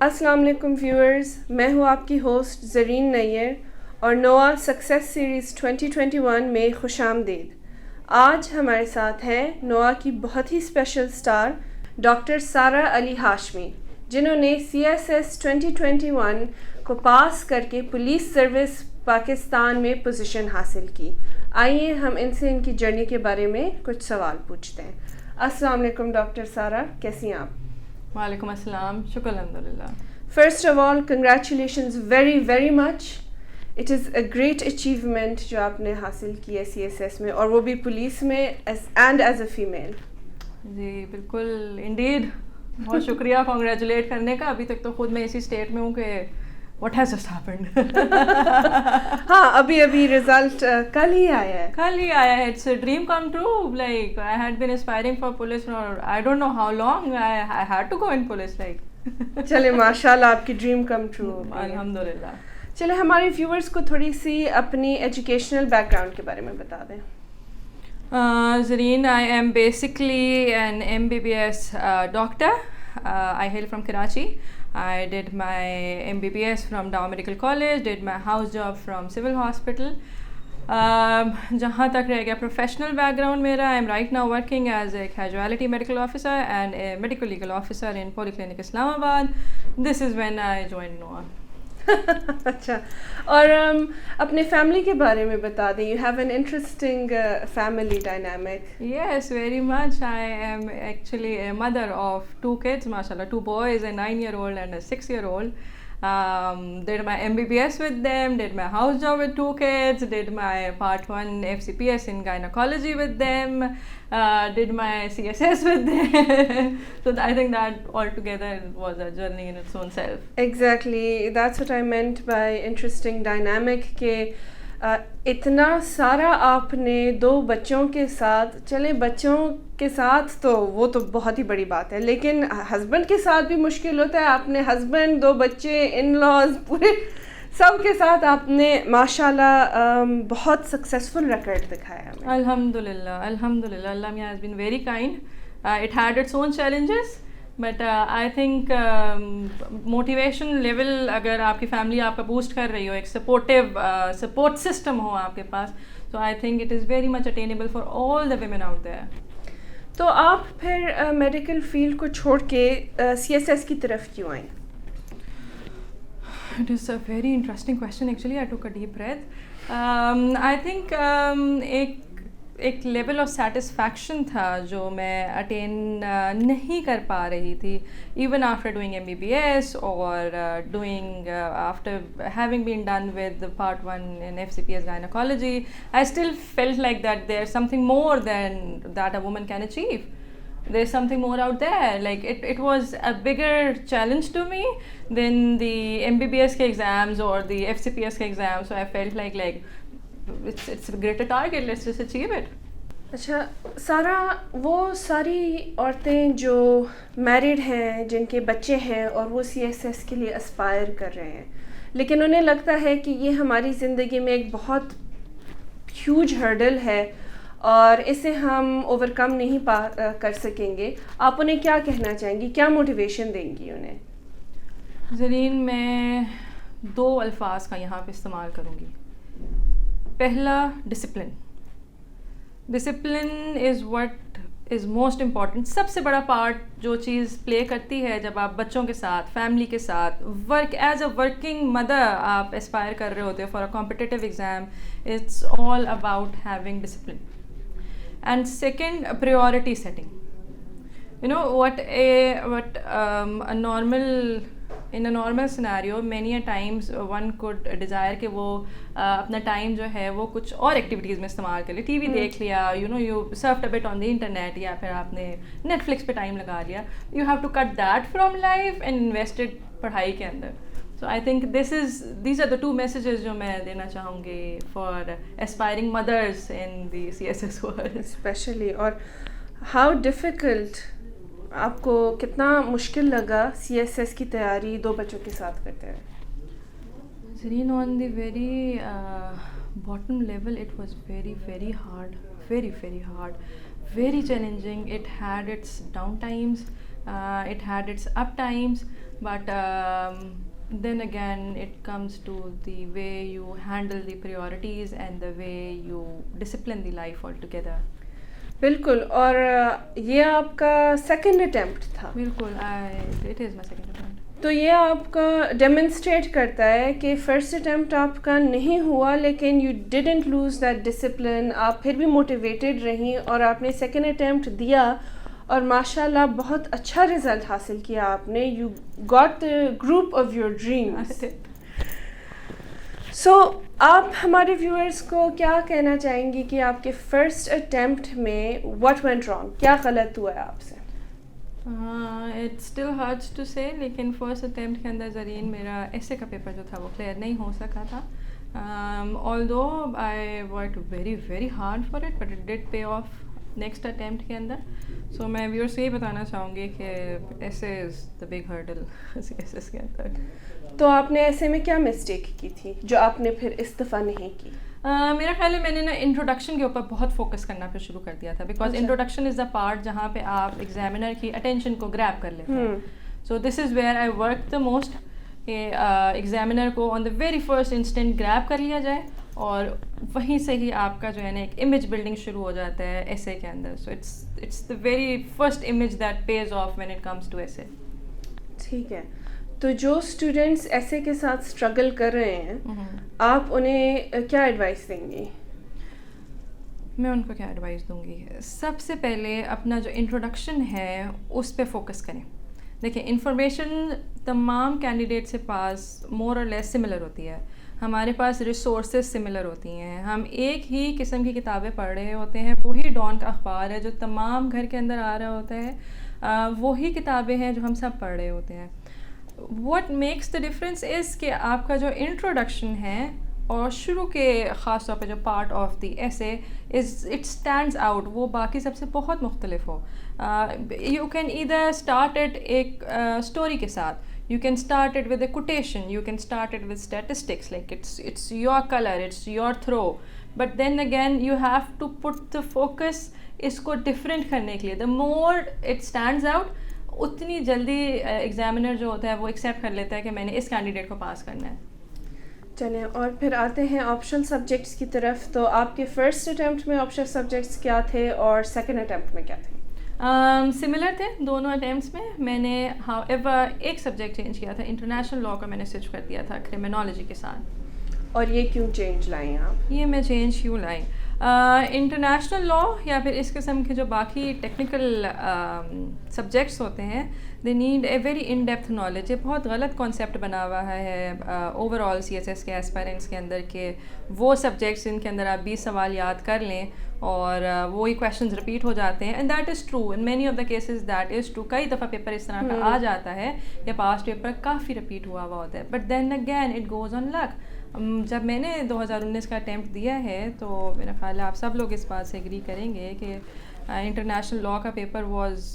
السلام علیکم ویورز، میں ہوں آپ کی ہوسٹ زرین نیّر اور نوا سکسیس سیریز 2021 میں خوش آمدید۔ آج ہمارے ساتھ ہیں نوا کی بہت ہی special star doctor Sara Ali Hashmi, جنہوں نے CSS 2021 کو پاس کر کے پولیس سروس پاکستان میں پوزیشن حاصل کی۔ آئیے ہم ان سے ان کی جرنی کے بارے میں کچھ سوال پوچھتے ہیں۔ السلام علیکم ڈاکٹر سارہ، کیسی ہیں آپ؟ وعلیکم السلام، شکر الحمدللہ۔ First of all congratulations very very much, it is a great achievement جو آپ نے حاصل کی ہے CSS میں، اور وہ بھی پولیس میں اینڈ ایز اے فیمیل۔ جی بالکل، انڈیڈ بہت شکریہ کانگریچولیٹ کرنے کا۔ ابھی تک تو خود میں اسی اسٹیٹ میں ہوں کہ واٹ ہیز جسٹ ہیپنڈ۔ ہاں، ابھی رزلٹ کل ہی آیا ہے۔ It's a dream come true, like I had been aspiring for police for I don't know how long, I had to go in police like. چلے ماشاء اللہ آپ کی ڈریم کم ٹرو ہو گئی۔ الحمدللہ۔ چلے ہمارے ویورز کو تھوڑی سی اپنی ایجوکیشنل بیک گراؤنڈ کے بارے میں بتا دیں۔ Zareen, I am basically an MBBS doctor. I hail from Karachi. I did my MBBS from Dow Medical College, did my house job from Civil Hospital. جہاں تک رہ گیا پروفیشنل بیک گراؤنڈ میرا، I am right now working as a casualty medical officer and a medical legal officer in Polyclinic Islamabad. This is when I joined NOAA. اچھا، اور اپنے family کے بارے میں بتا دیں۔ You have an interesting family dynamic. Yes, very much. I am actually a mother of 2 kids, mashallah, 2 boys, a 9-year-old and a 6-year-old. Did my MBBS with them, did my house job with 2 kids, did my part 1 FCPS in gynecology with them, did my CSS with them. So I think that altogether was a journey in its own self. Exactly, that's what I meant by interesting dynamic کہ اتنا سارا آپ نے 2 بچوں کے ساتھ، چلیں بچوں کے ساتھ تو وہ تو بہت ہی بڑی بات ہے، لیکن ہسبینڈ کے ساتھ بھی مشکل ہوتا ہے۔ آپ نے ہسبینڈ، 2 بچے، ان لاز، پورے سب کے ساتھ آپ نے ماشاءاللہ بہت سکسیزفل ریکارڈ دکھایا ہے۔ الحمدللہ الحمدللہ، اللہ میاں has been very kind. It had its own challenges. But I think motivation level اگر آپ کی فیملی آپ کا بوسٹ کر رہی ہو، ایک سپورٹ سسٹم ہو آپ کے پاس، تو I think it is very much attainable for all the women out there. تو آپ پھر میڈیکل فیلڈ کو چھوڑ کے CSS کی طرف کیوں آئیں؟ It is a very interesting question actually. I took a deep breath. I think ایک لیول آف سیٹسفیکشن تھا جو میں اٹین نہیں کر پا رہی تھی، ایون آفٹر ڈوئنگ MBBS اور doing after having been done with part 1 in FCPS gynecology. I still felt like that there's something more than that a woman can achieve. There's something more out there. Like it was a bigger challenge to me than the MBBS ke exams or the FCPS ke exams. So I felt like it's a greater target, let's just achieve it. اچھا سارا، وہ ساری عورتیں جو married ہیں، جن کے بچے ہیں اور وہ CSS کے لیے اسپائر کر رہے ہیں، لیکن انہیں لگتا ہے کہ یہ ہماری زندگی میں ایک بہت ہیوج ہرڈل ہے اور اسے ہم اوور کم نہیں کر سکیں گے، آپ انہیں کیا کہنا چاہیں گی، کیا موٹیویشن دیں گی انہیں؟ زرین، میں 2 الفاظ کا یہاں پہ استعمال کروں گی۔ پہلا، discipline. Discipline is what is most important. سب سے بڑا پارٹ جو چیز پلے کرتی ہے جب آپ بچوں کے ساتھ، فیملی کے ساتھ ایز اے ورکنگ مدر آپ اسپائر کر رہے ہوتے ہو for a competitive exam, it's all about having discipline. And second, priority setting. You know what a normal in a normal scenario many a times one could desire کہ وہ اپنا time جو ہے وہ کچھ اور ایکٹیویٹیز میں استعمال کر لے، ٹی وی دیکھ لیا، you surfed a bit on the internet، یا پھر آپ نے نیٹ فلکس پہ ٹائم لگا لیا. You have to cut that from life and invest it پڑھائی کے اندر. So I think these are the 2 messages جو میں دینا چاہوں گی for aspiring mothers in the CSS world. Especially. اور how difficult، آپ کو کتنا مشکل لگا CSS کی تیاری 2 بچوں کے ساتھ کرتے ہوئے؟ Zareen, on the very bottom level it was very very hard, very very hard, very challenging. It had its down times, it had its up times. but then again it comes to the way you handle the priorities and the way you discipline the life altogether. بالکل. اور یہ آپ کا second attempt تھا. بالکل, it is my second attempt. تو یہ آپ کا ڈیمونسٹریٹ کرتا ہے کہ فرسٹ اٹیمپٹ آپ کا نہیں ہوا لیکن you didn't lose that discipline, آپ پھر بھی موٹیویٹیڈ رہیں اور آپ نے سیکنڈ اٹیمپٹ دیا اور ماشاء اللہ بہت اچھا رزلٹ حاصل کیا آپ نے. You got the group of your dreams. So آپ ہمارے ویورز کو کیا کہنا چاہیں گی کہ آپ کے فرسٹ اٹیمپٹ میں واٹ وینٹ رانگ, کیا غلط ہوا ہے آپ سے؟ اٹ اسٹل ہرٹس ٹو سے, لیکن فرسٹ اٹیمپٹ کے اندر زرین میرا ایسے کا پیپر جو تھا وہ کلیئر نہیں ہو سکا تھا. آلدو I work very very hard for it but it did pay off next attempt کے اندر. سو میں ویورس سے یہ بتانا چاہوں گی کہ ایسے از دا بگ ہرڈل ایسے کے اندر. تو آپ نے ایسے میں کیا مسٹیک کی تھی جو آپ نے پھر اس دفعہ نہیں کی؟ میرا خیال ہے میں نے نا انٹروڈکشن کے اوپر بہت فوکس کرنا پھر شروع کر دیا تھا, because introduction is the part جہاں پہ آپ ایگزامینر کی اٹینشن کو گریب کر لیتے ہیں. So this is where I work the most, کہ ایگزامینر کو on the very first instant grab کر لیا جائے اور وہیں سے ہی آپ کا جو ہے نا ایک امیج بلڈنگ شروع ہو جاتا ہے ایسے کے اندر. So it's the very first image that pays off when it comes to essay. ٹھیک ہے. تو جو اسٹوڈنٹس ایسے کے ساتھ اسٹرگل کر رہے ہیں آپ انہیں کیا ایڈوائس دیں گی؟ میں ان کو کیا ایڈوائس دوں گی, سب سے پہلے اپنا جو انٹروڈکشن ہے اس پہ فوکس کریں. دیکھیں انفارمیشن تمام کینڈیڈیٹ سے پاس مور اور لیس سملر ہوتی ہے, ہمارے پاس ریسورسز سملر ہوتی ہیں, ہم ایک ہی قسم کی کتابیں پڑھ رہے ہوتے ہیں, وہی ڈان کا اخبار ہے جو تمام گھر کے اندر آ رہا ہوتا ہے, وہی کتابیں ہیں جو ہم سب پڑھ رہے ہوتے ہیں. What makes the difference is کہ آپ کا جو انٹروڈکشن ہے اور شروع کے خاص طور پہ جو پارٹ آف دی ایسے از اٹ اسٹینڈز آؤٹ, وہ باقی سب سے بہت مختلف ہو. You can either start it ایک اسٹوری کے ساتھ, you can start it with a quotation, you can start it with statistics, like it's your color, it's your throw, but then again you have to put the focus اس کو different کرنے کے لیے. the more it stands out اتنی جلدی examiner جو ہوتا ہے وہ ایکسیپٹ کر لیتا ہے کہ میں نے اس کینڈیڈیٹ کو پاس کرنا ہے. چلیں اور پھر آتے ہیں آپشنل سبجیکٹس کی طرف. تو آپ کے فرسٹ اٹیمپٹ میں آپشنل سبجیکٹس کیا تھے اور سیکنڈ اٹیمپٹ میں کیا تھے؟ سملر تھے دونوں اٹیمپٹس میں. میں نے ہاؤ ایور ایک سبجیکٹ چینج کیا تھا, انٹرنیشنل لاء کا میں نے سوئچ کر دیا تھا کرمنالوجی کے ساتھ. اور یہ کیوں چینج لائیں آپ؟ یہ میں چینج کیوں لائی, انٹرنیشنل لاء یا پھر اس قسم کے جو باقی ٹیکنیکل سبجیکٹس ہوتے ہیں they need a very in depth knowledge. یہ بہت غلط کانسیپٹ بنا ہوا ہے overall C S S کے ایسپائرنٹس کے اندر کہ وہ سبجیکٹس جن کے اندر آپ 20 سوال یاد کر لیں اور وہی کویشچنز رپیٹ ہو جاتے ہیں, and that is true in many of the cases, that is true. کئی دفعہ پیپر اس طرح کا آ جاتا ہے کہ پاسٹ پیپر کافی رپیٹ ہوا ہوتا ہے, but then again it goes on luck. جب میں نے 2019 کا اٹیمپٹ دیا ہے تو میرا خیال ہے آپ سب لوگ اس بات سے ایگری کریں گے کہ انٹرنیشنل لاء کا paper was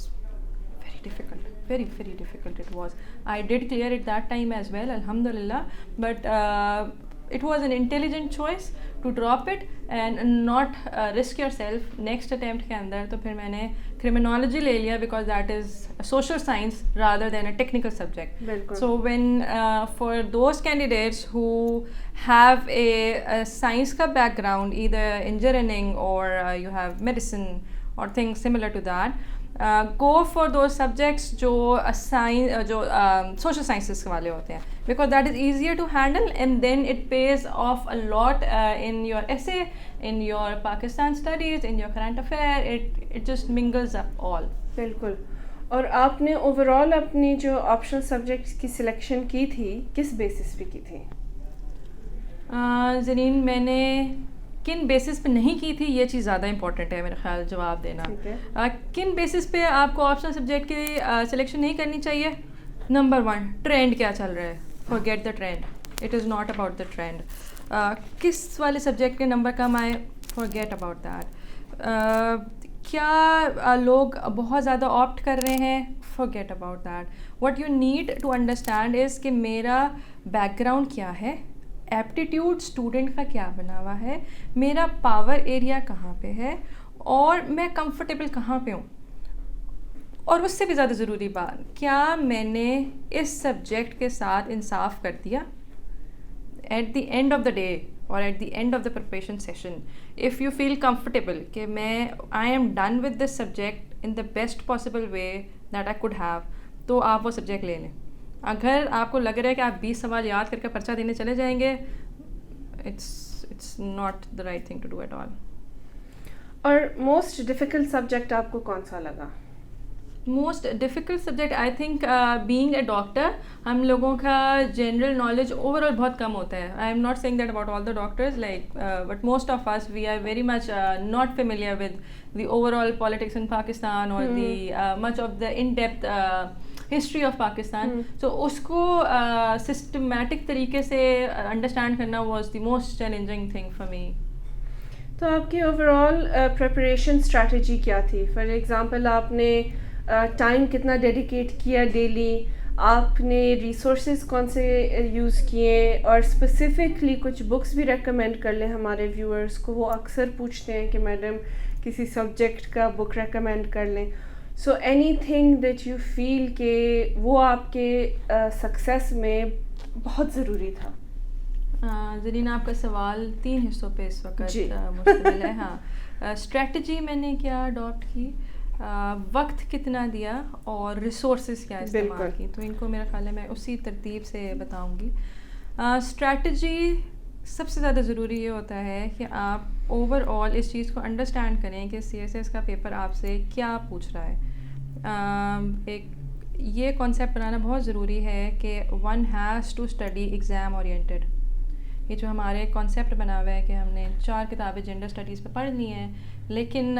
very difficult, very very difficult it was. I did clear it that time as well, alhamdulillah, but it was an intelligent choice to drop it and not risk yourself next attempt ke andar. To phir maine criminology le liya because that is a social science rather than a technical subject. Bilkul. So when for those candidates who have a science ka background, either engineering or you have medicine or things similar to that, go for those subjects جو social sciences والے ہوتے ہیں, because that is easier to handle and then it pays off a lot in your essay, in your Pakistan studies, in your current affair. It just mingles up all. بالکل. اور آپ نے over all اپنی جو optional subjects کی selection کی تھی کس بیسس پہ کی تھی؟ زرین میں نے کن بیسس پہ نہیں کی تھی یہ چیز زیادہ امپورٹنٹ ہے میرا خیال جواب دینا. کن بیسس پہ آپ کو آپشنل سبجیکٹ کی سلیکشن نہیں کرنی چاہیے؟ نمبر 1, ٹرینڈ کیا چل رہا ہے, forget the trend, it is not about the trend. کس والے سبجیکٹ کے نمبر کم آئے, فارگیٹ اباؤٹ دیٹ. کیا لوگ بہت زیادہ آپٹ کر رہے ہیں, forget about that. What you need to understand is کہ میرا بیک گراؤنڈ کیا ہے, ایپٹیٹیوڈ اسٹوڈنٹ کا کیا بنا ہوا ہے, میرا پاور ایریا کہاں پہ ہے اور میں کمفرٹیبل کہاں پہ ہوں. اور اس سے بھی زیادہ ضروری بات, کیا میں نے اس سبجیکٹ کے ساتھ انصاف کر دیا at the end of the day اور at the end of the preparation session. If you feel comfortable کہ میں I am done with this subject in the best possible way that I could have, تو آپ وہ subject لے لیں. اگر آپ کو لگ رہا ہے کہ آپ 20 سوال یاد کر کے پرچہ دینے چلے جائیں گے, it's not the right thing to do at all. اور موسٹ ڈیفیکلٹ سبجیکٹ آپ کو کون سا لگا؟ Most difficult subject I think being a doctor, ہم لوگوں کا جنرل نالج اوور آل بہت کم ہوتا ہے. I am not saying that about all the doctors, like but most of us we are very much not familiar with the overall politics in Pakistan اور the much of the in depth history of Pakistan. So اس کو systematic طریقے سے understand کرنا was the most challenging thing for me. تو آپ کی over all preparation strategy کیا تھی؟ فار ایگزامپل آپ نے ٹائم کتنا ڈیڈیکیٹ کیا ڈیلی, آپ نے ریسورسز کون سے یوز کیے, اور اسپیسیفکلی کچھ بکس بھی ریکمینڈ کر لیں ہمارے ویورز کو. وہ اکثر پوچھتے ہیں کہ میڈم کسی سبجیکٹ کا بک ریکمینڈ کر لیں. So anything that you feel کہ وہ آپ کے سکسیس میں بہت ضروری تھا. زرین, آپ کا سوال 3 حصوں پہ اس وقت مشتمل ہے. ہاں, اسٹریٹجی میں نے کیا اڈاپٹ کی, وقت کتنا دیا, اور ریسورسز کیا استعمال کی. تو ان کو میرا خیال ہے میں اسی ترتیب سے بتاؤں گی. اسٹریٹجی سب سے زیادہ ضروری یہ ہوتا ہے کہ آپ اوور آل اس چیز کو انڈرسٹینڈ کریں کہ CSS کا پیپر آپ سے کیا پوچھ رہا ہے. ایک یہ کانسیپٹ بنانا بہت ضروری ہے کہ one has to study exam oriented. یہ جو ہمارے کانسیپٹ بنا ہوا ہے کہ ہم نے 4 کتابیں جنڈر اسٹڈیز پہ پڑھنی ہیں, لیکن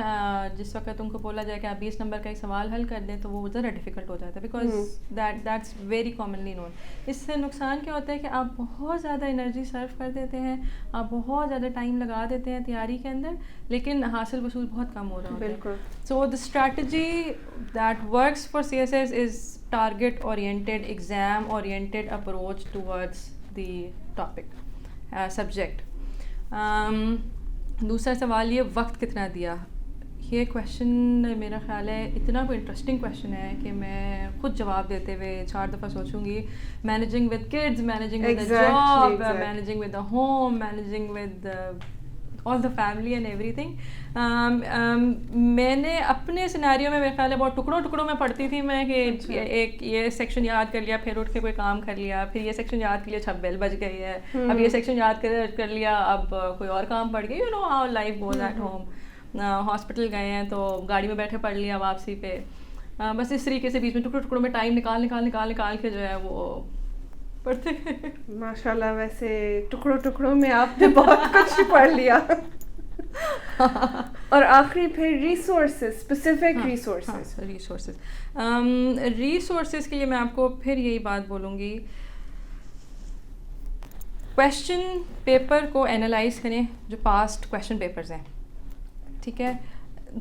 جس وقت تم کو بولا جائے کہ آپ 20 نمبر کا ایک سوال حل کر دیں تو وہ ذرا ڈیفیکلٹ ہو جاتا ہے, because that's very commonly known. اس سے نقصان کیا ہوتا ہے کہ آپ بہت زیادہ انرجی صرف کر دیتے ہیں, آپ بہت زیادہ ٹائم لگا دیتے ہیں تیاری کے اندر, لیکن حاصل وصول بہت کم ہو رہا ہوتا ہے. بالکل. So the strategy that works for CSS is target oriented, exam oriented approach towards the topic subject. دوسرا سوال یہ وقت کتنا دیا. یہ کویشچن میرا خیال ہے اتنا کوئی انٹرسٹنگ کویشچن ہے کہ میں خود جواب دیتے ہوئے 4 دفعہ سوچوں گی. Managing with kids, managing with the job, managing with the home, managing with all the family and every thing. میں نے اپنے سینیریو میں میرے خیال ہے بہت ٹکڑوں میں پڑھتی تھی میں کہ ایک یہ سیکشن یاد کر لیا, پھر اٹھ کے کوئی کام کر لیا, پھر یہ سیکشن یاد کر لیا, 6 بیل بج گئی ہے, اب یہ سیکشن یاد کر لیا, اب کوئی اور کام پڑ گئی. You know how life goes at home. Hospital گئے ہیں تو گاڑی میں بیٹھے پڑھ لیا واپسی پہ. بس اس طریقے سے بیچ میں ٹکڑوں میں ٹائم نکال کے جو ہے وہ پڑھتے ہیں. ماشاء اللہ, ویسے ٹکڑوں میں آپ نے بہت کچھ پڑھ لیا. اور آخری پھر ریسورسز, اسپیسیفک ریسورسز کے لیے میں آپ کو پھر یہی بات بولوں گی, کویشچن پیپر کو اینالائز کریں جو پاسٹ کویشچن پیپرز ہیں, ٹھیک ہے,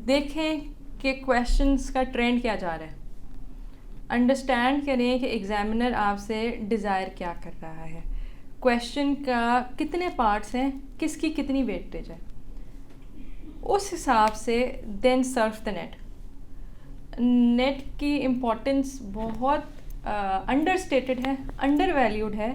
دیکھیں کہ کویشچنس کا ٹرینڈ کیا جا رہا ہے, انڈرسٹینڈ کریں کہ ایگزامنر آپ سے ڈیزائر کیا کر رہا ہے, کویشچن کا کتنے پارٹس ہیں, کس کی کتنی ویٹیج ہے, اس حساب سے دین سرف دا نیٹ. نیٹ کی امپورٹنس بہت انڈر اسٹیٹڈ ہے, انڈر ویلیوڈ ہے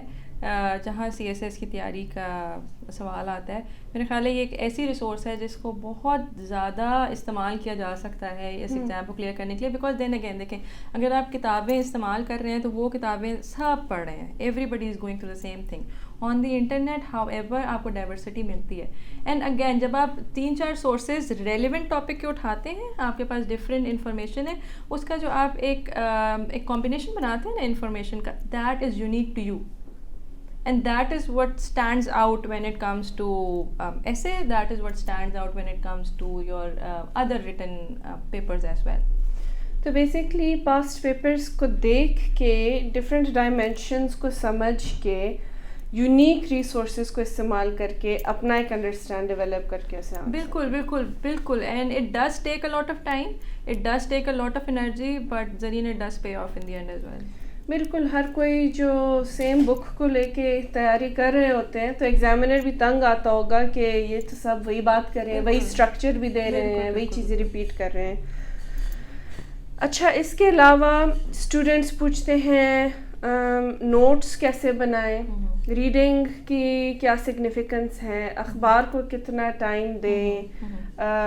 جہاں CSS کی تیاری کا سوال آتا ہے. میرے خیال ہے یہ ایک ایسی ریسورس ہے جس کو بہت زیادہ استعمال کیا جا سکتا ہے اس ایگزام کو کلیئر کرنے کے لیے. بیکاز دین اگین دیکھیں, اگر آپ کتابیں استعمال کر رہے ہیں تو وہ کتابیں سب پڑھ رہے ہیں, everybody is going to the same thing. On the internet however آپ کو ڈائیورسٹی ملتی ہے. اینڈ اگین جب آپ 3-4 سورسز ریلیونٹ ٹاپک کے اٹھاتے ہیں, آپ کے پاس ڈفرینٹ انفارمیشن ہے, اس کا جو آپ ایک کمبینیشن بناتے ہیں نا انفارمیشن کا, that is unique to you. And that is what stands out when it comes to essay, that is what stands out when it comes to your other written papers as well. تو basically past papers کو دیکھ کے, different dimensions کو سمجھ کے, unique resources کو استعمال کر کے اپنا ایک انڈرسٹینڈ ڈیولپ کر کے اسے. بالکل. And it does take a lot of time, it does take a lot of energy, but therein it does pay off in the end as well. بالکل, ہر کوئی جو سیم بک کو لے کے تیاری کر رہے ہوتے ہیں تو ایگزامنر بھی تنگ آتا ہوگا کہ یہ تو سب وہی بات کر رہے ہیں, وہی اسٹرکچر بھی دے رہے ہیں, وہی چیزیں ریپیٹ کر رہے ہیں. اچھا اس کے علاوہ اسٹوڈنٹس پوچھتے ہیں نوٹس کیسے بنائیں, ریڈنگ کی کیا سگنیفیکنس ہے, اخبار کو کتنا ٹائم دیں,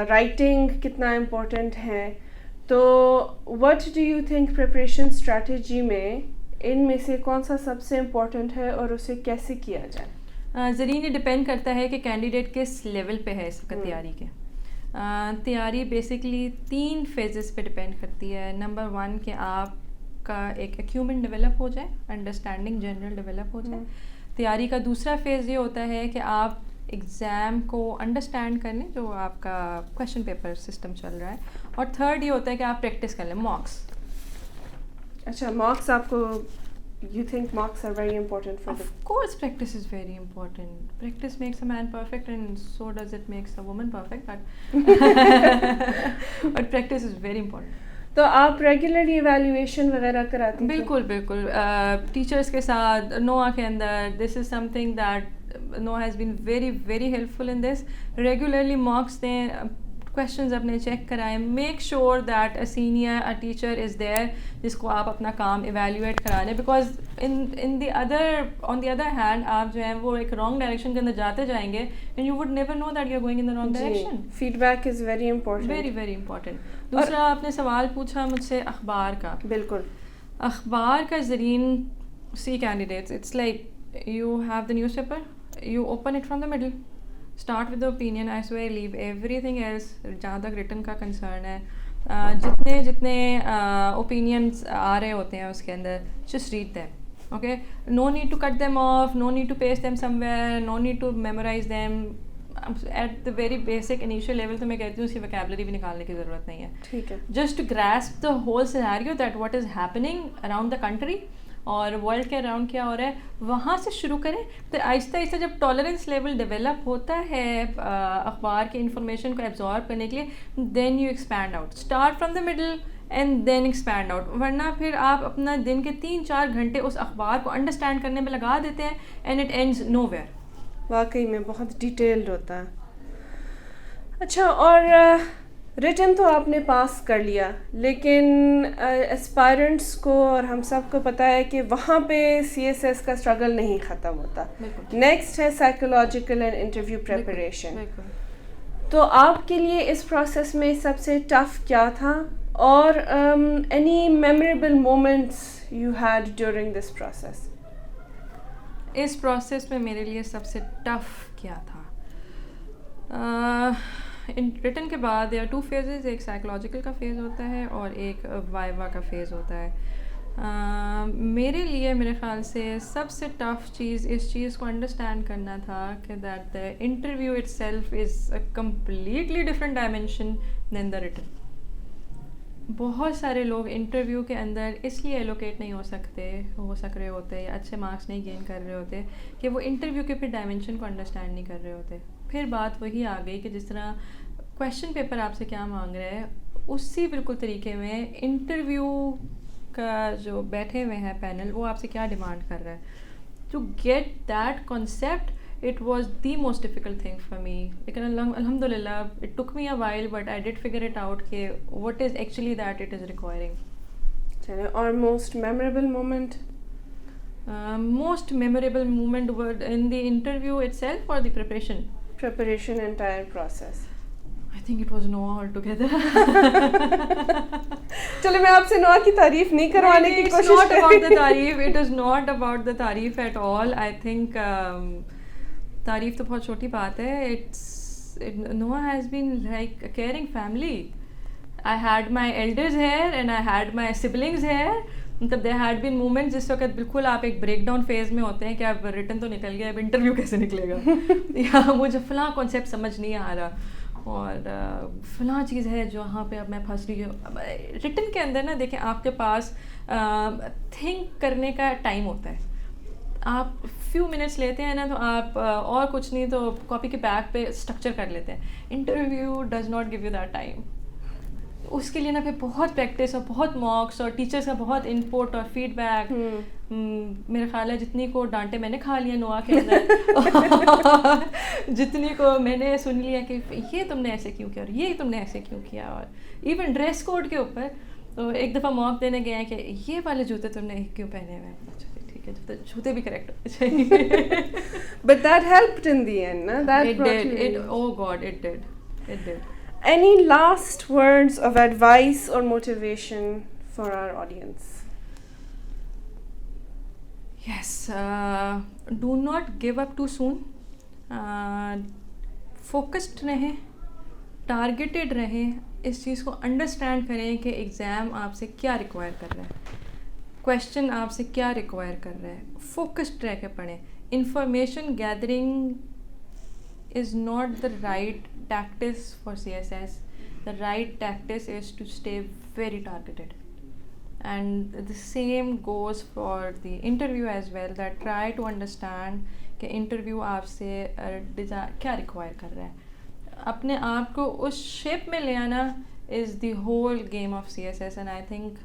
رائٹنگ کتنا امپورٹنٹ ہے. تو what do you think preparation strategy میں ان میں سے کون سا سب سے امپورٹنٹ ہے اور اسے کیسے کیا جائے؟ زرین یہ ڈپینڈ کرتا ہے کہ کینڈیڈیٹ کس لیول پہ ہے اس وقت تیاری کے. تیاری بیسکلی 3 فیزز پہ ڈپینڈ کرتی ہے. نمبر 1 کہ آپ کا ایک ایکیومنٹ ڈیولپ ہو جائے, انڈرسٹینڈنگ جنرل ڈیولپ ہو جائے. تیاری کا دوسرا فیز یہ ہوتا ہے کہ آپ ایگزام کو انڈرسٹینڈ کر لیں, جو آپ کا کویشچن پیپر سسٹم چل رہا ہے. اور تھرڈ یہ ہوتا ہے کہ آپ پریکٹس کر لیں, مارکس. اچھا مارکس آپ کو you think marks are very important for Of course practice is very important. Practice makes a man perfect and so does it makes a woman perfect, but practice is very important. تو آپ regularly evaluation وغیرہ کراتی ہیں؟ بالکل بالکل, teachers کے ساتھ نوآ کے اندر this is something that نوآ has been very very helpful in this. Regularly marks دیں, کویشچنز اپنے چیک کرائیں, make sure that a senior a teacher is there جس کو آپ اپنا کام ایویلیویٹ کرا لیں, because on the other hand آپ جو ہیں وہ ایک رانگ ڈائریکشن کے اندر جاتے جائیں گے and you would never know that you are going in the wrong direction. Feedback is very important, very very important. دوسرا آپ نے سوال پوچھا مجھ سے اخبار کا. بالکل, اخبار کا زرین سی candidates it's like you have the newspaper, you open it from the middle, start with the opinion, I swear leave everything else. جہاں تک ریٹن کا کنسرن ہے, جتنے اوپینینس آ رہے ہوتے ہیں اس کے اندر just read them. Okay, no need to cut them off, no need to paste them somewhere, no need to memorize them. At the very basic initial level تو میں کہتی ہوں اس کی ویکیبلری بھی نکالنے کی ضرورت نہیں ہے. ٹھیک ہے, just to grasp the whole scenario that what is happening around the country اور ورلڈ کے اراؤنڈ کیا ہو رہا ہے, وہاں سے شروع کریں. تو آہستہ آہستہ جب ٹالرنس لیول ڈیولپ ہوتا ہے اخبار کی انفارمیشن کو ایبزارب کرنے کے لیے, then you expand out. Start from the middle and then expand out. ورنہ پھر آپ اپنا دن کے 3-4 گھنٹے اس اخبار کو انڈرسٹینڈ کرنے میں لگا دیتے ہیں and it ends nowhere. واقعی میں بہت ڈیٹیلڈ ہوتا ہے. اچھا, اور ریٹن تو آپ نے پاس کر لیا, لیکن اسپائرنٹس کو اور ہم سب کو پتہ ہے کہ وہاں پہ سی ایس ایس کا اسٹرگل نہیں ختم ہوتا. نیکسٹ ہے سائیکولوجیکل اینڈ انٹرویو پریپریشن. تو آپ کے لیے اس پروسیس میں سب سے ٹف کیا تھا, اور any memorable moments you had during this process? اس پروسیس میں میرے لیے سب سے ٹف کیا تھا, ریٹن کے بعد دیر آر 2 phases, ایک سائیکولوجیکل کا فیز ہوتا ہے اور ایک وائوا کا فیز ہوتا ہے. میرے لیے میرے خیال سے سب سے ٹف چیز اس چیز کو انڈرسٹینڈ کرنا تھا کہ that the interview itself is a completely different dimension than the written. بہت سارے لوگ انٹرویو کے اندر اس لیے ایلوکیٹ نہیں ہو سک رہے ہوتے یا اچھے مارکس نہیں گین کر رہے ہوتے کہ وہ انٹرویو کے پھر ڈائمینشن کو انڈرسٹینڈ نہیں کر رہے ہوتے. پھر بات وہی آ گئی کہ جس طرح کویشچن پیپر آپ سے کیا مانگ رہے ہیں, اسی بالکل طریقے میں انٹرویو کا جو بیٹھے ہوئے ہیں پینل وہ آپ سے کیا ڈیمانڈ کر رہا ہے. To get that concept it was the most difficult thing for me. لیکن alhamdulillah it took me a while but I did figure it out کہ what is actually that it is requiring. چلیں, اور most memorable moment? Most memorable moment were in the interview itself or the preparation? Preparation entire process. I think it was Noah altogether. چلے میں آپ سے نوآ کی تعریف نہیں کروانے کی کوشش کر رہی. It's not about the تعریف, it is not about the تعریف at all. I think تعریف تو بہت چھوٹی بات ہے. Noah has been like a caring family. I had my elders here and I had my siblings here. مطلب there had been moments جس وقت بالکل آپ ایک بریک ڈاؤن فیز میں ہوتے ہیں کہ اب ریٹن تو نکل گیا, اب انٹرویو کیسے نکلے گا, یا مجھے فلاں کانسیپٹ سمجھ نہیں آ رہا اور فلاں چیز ہے جہاں پہ اب میں پھنس رہی ہوں. ریٹن کے اندر نا دیکھیں آپ کے پاس تھنک کرنے کا ٹائم ہوتا ہے, آپ فیو منٹس لیتے ہیں نا تو آپ اور کچھ نہیں تو کاپی کے بیک پہ اسٹرکچر کر لیتے ہیں. Interview does not give you that time. اس کے لیے نا پھر بہت پریکٹس اور بہت مارکس اور ٹیچرس کا بہت ان پٹ اور فیڈ بیک. میرا خیال ہے جتنی کو ڈانٹے میں نے کھا لیا نوآ کے اندر, جتنی کو میں نے سن لیا کہ یہ تم نے ایسے کیوں کیا اور یہ تم نے ایسے کیوں کیا. اور ایون ڈریس کوڈ کے اوپر تو ایک دفعہ موک دینے گئے ہیں کہ یہ والے جوتے تم نے کیوں پہنے ہوئے ہیں. اچھا ٹھیک ہے, جوتے بھی کریکٹ ہونے چاہیے. But that helped in the end, na? That It brought did. you in. Oh God, it did. It did. Any last words of advice or motivation for our audience? Yes. Do not give up too soon. Focused رہیں, targeted رہیں, اس چیز کو understand کریں کہ exam آپ سے کیا require کر رہا ہے, کویشچن آپ سے کیا ریکوائر کر رہا ہے. فوکسڈ رہ کے پڑھیں. Information gathering is not the right tactics for CSS. The right tactics is to stay very targeted. And the same goes for the interview as well, that try to understand کہ interview آپ سے کیا require کر رہا ہے. اپنے آپ کو اس shape میں لے آنا is the whole game of CSS, and I think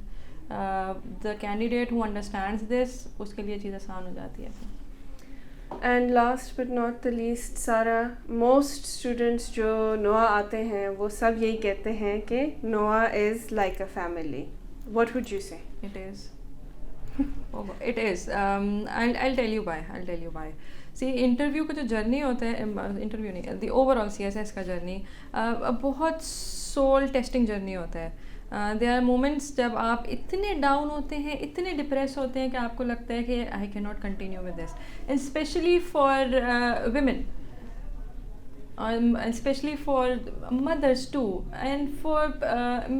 the candidate who understands this, اس کے لیے چیز آسان ہو جاتی ہے. And last but not the least, Sara, most students جو نوا آتے ہیں وہ سب یہی کہتے ہیں کہ نوا is like a family. What would you say? It is. It is. I'll tell you why. See, interview کا جو جرنی ہوتا ہے, interview نہیں, the overall CSS کا جرنی بہت soul testing جرنی ہوتا ہے. There are moments جب آپ اتنے ڈاؤن ہوتے ہیں, اتنے ڈپریس ہوتے ہیں کہ آپ کو لگتا ہے کہ I cannot continue with this. And especially for women, especially for mothers too, and for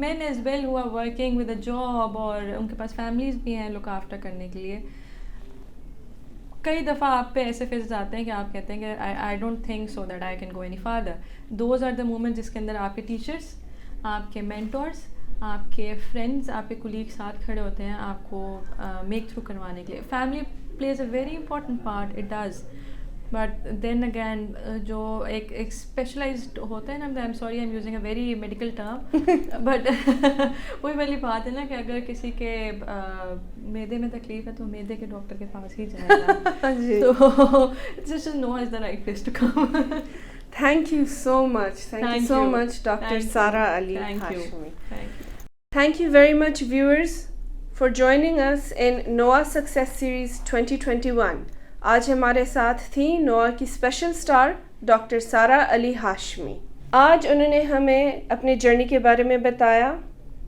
men as well who are working with a job, اور ان کے پاس families بھی ہیں look after کرنے کے لیے. کئی دفعہ آپ پہ ایسے فیزز آتے ہیں کہ آپ کہتے ہیں کہ I don't think so that I can go any farther. Those are the moments جس کے اندر آپ کے ٹیچرس, آپ کے مینٹورس, آپ کے فرینڈس, آپ کے کولیگ ساتھ کھڑے ہوتے ہیں آپ کو میک تھرو کروانے کے لیے. Family plays a very important part, it does. But then again جو ایک اسپیشلائزڈ ہوتا ہے نا, I am sorry I am using a very medical term, but وہی والی بات ہے نا کہ اگر کسی کے میدے میں تکلیف ہے تو میدے کے ڈاکٹر کے پاس ہی جائے گا. تو just know is the right place to come. Thank you so much. Thank you so much, Dr. Sara Ali Hashmi. Thank you very much, viewers, for joining us in NOAA Success Series 2021. آج ہمارے ساتھ تھی نوا کی special star doctor سارا علی ہاشمی. آج انہوں نے ہمیں اپنے جرنی کے بارے میں بتایا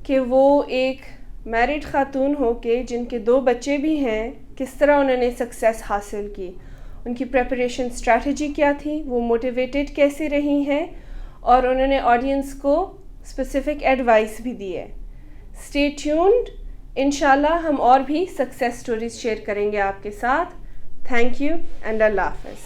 کہ وہ ایک میرڈ خاتون ہو کے جن کے 2 بچے بھی ہیں, کس طرح انہوں نے سکسیس حاصل کی, ان کی پریپریشن اسٹریٹجی کیا تھی, وہ موٹیویٹڈ کیسے رہی ہیں, اور انہوں نے آڈینس کو اسپیسیفک ایڈوائس بھی دی ہے. اسٹے ٹیونڈ, انشاءاللہ ہم اور بھی سکسیس سٹوریز شیئر کریں گے آپ کے ساتھ. Thank you and Allah Hafiz.